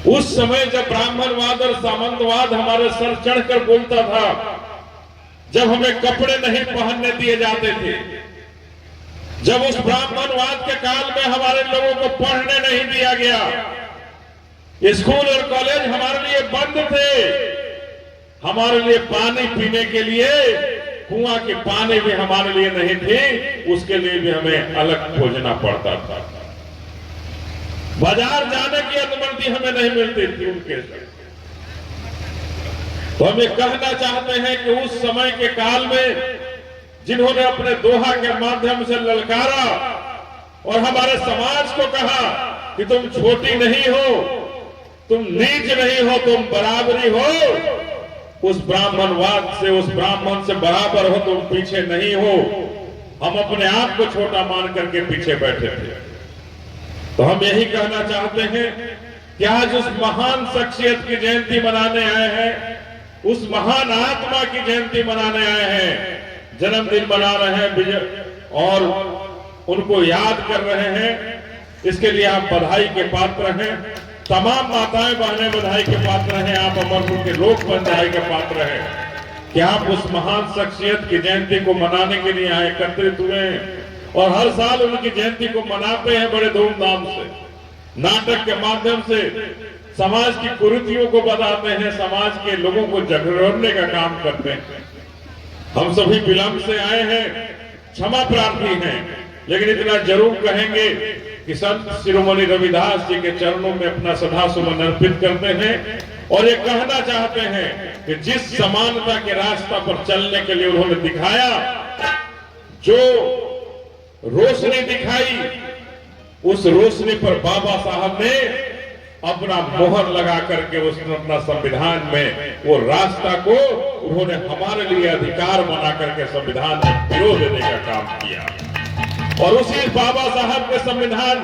उस समय जब ब्राह्मणवाद और सामंतवाद हमारे सर चढ़कर बोलता था, जब हमें कपड़े नहीं पहनने दिए जाते थे, जब उस ब्राह्मणवाद के काल में हमारे लोगों को पढ़ने नहीं दिया गया, स्कूल और कॉलेज हमारे लिए बंद थे, हमारे लिए पानी पीने के लिए कुआं के पानी भी हमारे लिए नहीं थे, उसके लिए भी हमें अलग खोजना पड़ता था। बाजार जाने की अनुमति हमें नहीं मिलती थी उनके साथ। तो हम ये कहना चाहते हैं कि उस समय के काल में जिन्होंने अपने दोहा के माध्यम से ललकारा और हमारे समाज को कहा कि तुम छोटी नहीं हो, तुम नीच नहीं हो, तुम बराबरी हो, उस ब्राह्मणवाद से, उस ब्राह्मण से बराबर हो, तुम पीछे नहीं हो, हम अपने आप को छोटा मान करके पीछे बैठे थे। तो हम यही कहना चाहते हैं कि आज उस महान शख्सियत की जयंती मनाने आए हैं, उस महान आत्मा की जयंती मनाने आए हैं, जन्मदिन मना रहे हैं और उनको याद कर रहे हैं। इसके लिए आप बधाई के पात्र हैं, तमाम माताएं बहनें बधाई के पात्र हैं, आप अमरपुर के लोग बधाई के पात्र हैं कि आप उस महान शख्सियत की जयंती को मनाने के लिए यहाँ एकत्रित हुए हैं और हर साल उनकी जयंती को मनाते हैं बड़े धूमधाम से, नाटक के माध्यम से समाज की कुरीतियों को बताते हैं, समाज के लोगों को झगड़ने का काम करते हैं। हम सभी विलंब से आए हैं, क्षमा प्रार्थी हैं, लेकिन इतना जरूर कहेंगे कि संत शिरोमणि रविदास जी के चरणों में अपना सदा सुमन अर्पित करते हैं और ये कहना चाहते हैं कि जिस समानता के रास्ता पर चलने के लिए उन्होंने दिखाया, जो रोशनी दिखाई, उस रोशनी पर बाबा साहब ने अपना मोहर लगा करके उसने अपना संविधान में वो रास्ता को उन्होंने हमारे लिए अधिकार बना करके संविधान में विरोध देने का काम किया। और उसी बाबा साहब के संविधान,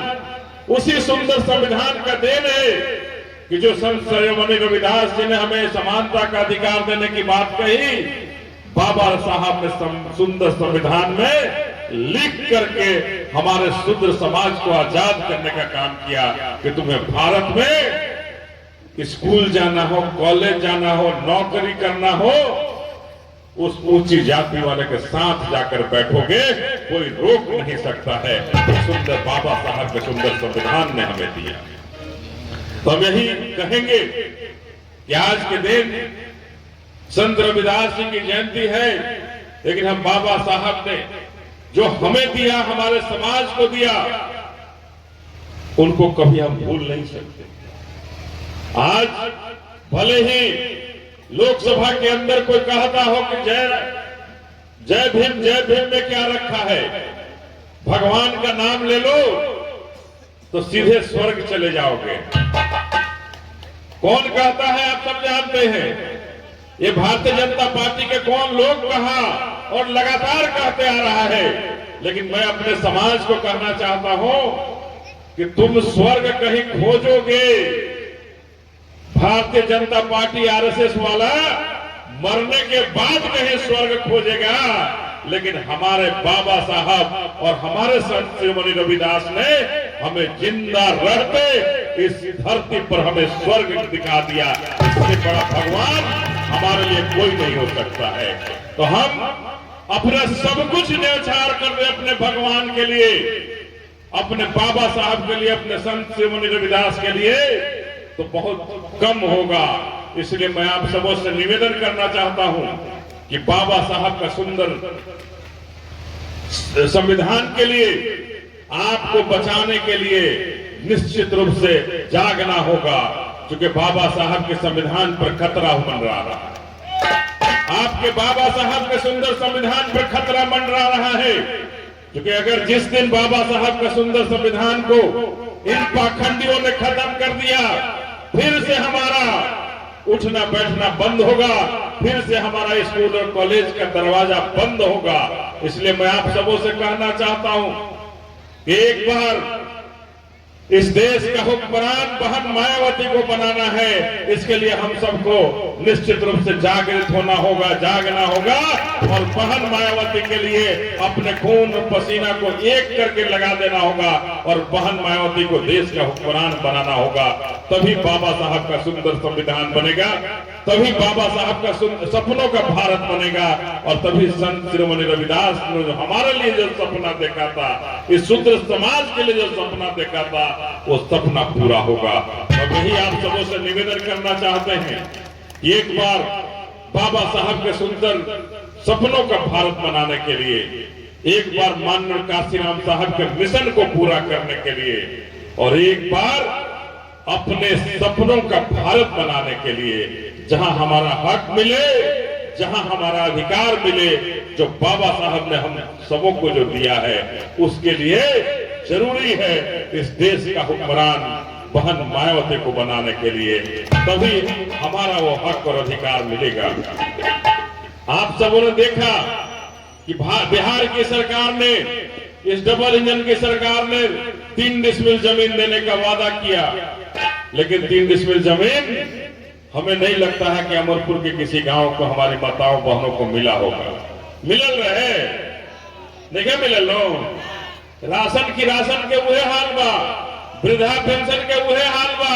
उसी सुंदर संविधान का देन है कि जो संत शिरोमणि रविदास जी ने हमें समानता का अधिकार देने की बात कही, बाबा साहब ने सुंदर संविधान में लिख करके हमारे शूद्र समाज को आजाद करने का काम किया कि तुम्हें भारत में स्कूल जाना हो, कॉलेज जाना हो, नौकरी करना हो, उस ऊंची जाति वाले के साथ जाकर बैठोगे, कोई रोक नहीं सकता है। तो सुंदर बाबा साहब के सुंदर संविधान ने हमें दिया। तो हम यही कहेंगे कि आज के दिन संत रविदास जी की जयंती है, लेकिन हम बाबा साहब ने जो हमें दिया, हमारे समाज को दिया, उनको कभी हम भूल नहीं सकते। आज भले ही लोकसभा के अंदर कोई कहता हो कि जय भीम में क्या रखा है, भगवान का नाम ले लो तो सीधे स्वर्ग चले जाओगे। कौन कहता है आप सब जानते हैं, ये भारतीय जनता पार्टी के कौन लोग कहा और लगातार कहते आ रहा है। लेकिन मैं अपने समाज को कहना चाहता हूं कि तुम स्वर्ग कहीं खोजोगे, भारतीय जनता पार्टी आरएसएस वाला मरने के बाद कहीं स्वर्ग खोजेगा, लेकिन हमारे बाबा साहब और हमारे संत शिरोमणि रविदास ने हमें जिंदा रहते इस धरती पर हमें स्वर्ग दिखा दिया। इससे बड़ा भगवान हमारे लिए कोई नहीं हो सकता है। तो हम अपना सब कुछ न्यौछावर कर दे अपने भगवान के लिए, अपने बाबा साहब के लिए, अपने संत शिरोमणि रविदास के लिए, तो बहुत कम होगा। इसलिए मैं आप सबों से निवेदन करना चाहता हूं कि बाबा साहब का सुंदर संविधान के लिए, आपको बचाने के लिए निश्चित रूप से जागना होगा, क्योंकि बाबा साहब के संविधान पर खतरा मंडरा रहा है। आपके बाबा साहब के सुंदर संविधान पर खतरा मंडरा रहा है, क्योंकि अगर जिस दिन बाबा साहब का सुंदर संविधान को इन पाखंडियों ने खत्म कर दिया, फिर से हमारा उठना बैठना बंद होगा, फिर से हमारा स्कूल और कॉलेज का दरवाजा बंद होगा। इसलिए मैं आप सबों से कहना चाहता हूं कि एक बार इस देश का हुक्मरान बहन मायावती को बनाना है। इसके लिए हम सबको निश्चित रूप से जागृत होना होगा, जागना होगा और बहन मायावती के लिए अपने खून और पसीना को एक करके लगा देना होगा और बहन मायावती को देश का हुक्मरान बनाना होगा। तभी बाबा साहब का सुंदर संविधान बनेगा, तभी बाबा साहब का सपनों का भारत बनेगा और तभी संत शिरोमणि रविदास ने जो हमारे लिए जो सपना देखा था, इस शूद्र समाज के लिए जो सपना देखा था, वो सपना पूरा होगा। और वही आप सबों से निवेदन करना चाहते हैं कि एक बार बाबा साहब के सुंदर सपनों का भारत बनाने के लिए, एक बार माननीय काशीराम साहब के मिशन को पूरा करने के लिए और एक बार अपने सपनों का भारत बनाने के लिए, जहां हमारा हक मिले, जहां हमारा अधिकार मिले, जो बाबा साहब ने हम सबों को जो दिया है, उसके लिए जरूरी है इस देश का हुक्मरान बहन मायावती को बनाने के लिए, तभी हमारा वो हक और अधिकार मिलेगा। आप सबों ने देखा कि बिहार की सरकार ने, इस डबल इंजन की सरकार ने 3 डिसमिल जमीन देने का वादा किया, लेकिन 3 डिसमिल जमीन हमें नहीं लगता है कि अमरपुर के किसी गांव को, हमारी माताओं बहनों को मिला होगा। मिलल रहे देखे मिलल लो राशन के उहे हाल बा, वृद्धा पेंशन के उहे हाल बा,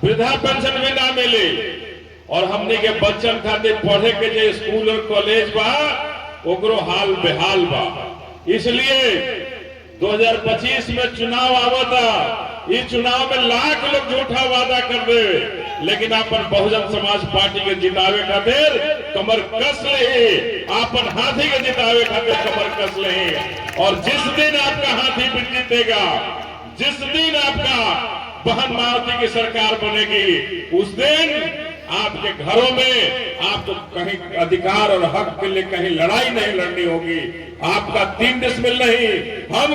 वृद्धा पेंशन भी ना मिले और हमने के बच्चन खातिर पढ़े के जो स्कूल और कॉलेज बा ओकरो हाल बेहाल बा। इसलिए 2025 में चुनाव आवता, इस चुनाव में लाख लोग झूठा वादा कर दे, लेकिन अपन बहुजन समाज पार्टी के जितावे खातिर कमर कस ले, अपन हाथी के जितावे खातिर कमर कस ले। और जिस दिन आपका हाथी भी जीतेगा, जिस दिन आपका बहन मायावती की सरकार बनेगी, उस दिन आपके घरों में आपको कहीं अधिकार और हक के लिए कहीं लड़ाई नहीं लड़नी होगी। आपका 3 डिसमिल नहीं, हम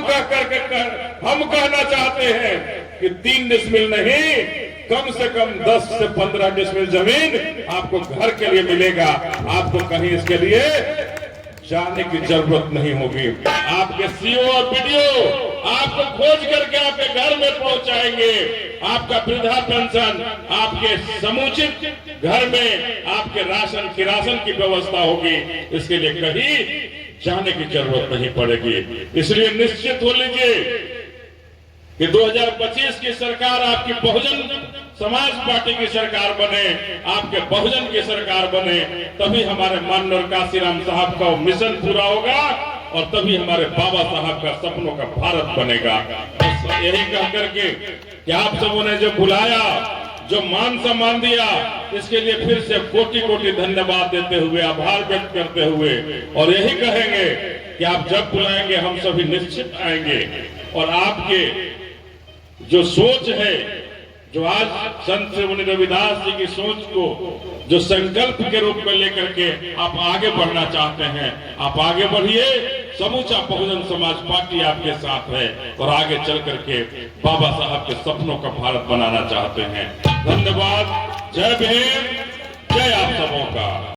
कहना चाहते हैं कि 3 डिसमिल नहीं, कम से कम 10 से 15 डिसमिल जमीन आपको घर के लिए मिलेगा। आपको कहीं इसके लिए जाने की जरूरत नहीं होगी। आपके सीओ और बीडीओ आपको खोज करके आपके घर में पहुंचाएंगे। आपका वृद्धा पेंशन, आपके समुचित घर में आपके राशन की व्यवस्था होगी। इसके लिए कहीं जाने की जरूरत नहीं पड़ेगी। इसलिए निश्चित हो लीजिए कि 2025 की सरकार आपकी बहुजन समाज पार्टी की सरकार बने, आपके बहुजन की सरकार बने, तभी हमारे माननीय काशीराम साहब का मिशन पूरा होगा और तभी हमारे बाबा साहब का सपनों का भारत बनेगा। यही कह करके कि आप सबों ने जो बुलाया, जो मान सम्मान दिया, इसके लिए फिर से कोटि कोटि धन्यवाद देते हुए, आभार व्यक्त करते हुए और यही कहेंगे कि आप जब बुलाएंगे हम सभी निश्चित आएंगे और आपके जो सोच है, जो आज संत शिरोमणि रविदास जी की सोच को जो संकल्प के रूप में लेकर के आप आगे बढ़ना चाहते हैं, आप आगे बढ़िए। समूचा बहुजन समाज पार्टी आपके साथ है और आगे चल करके बाबा साहब के सपनों का भारत बनाना चाहते हैं। धन्यवाद। जय भीम, जय आप सबों का।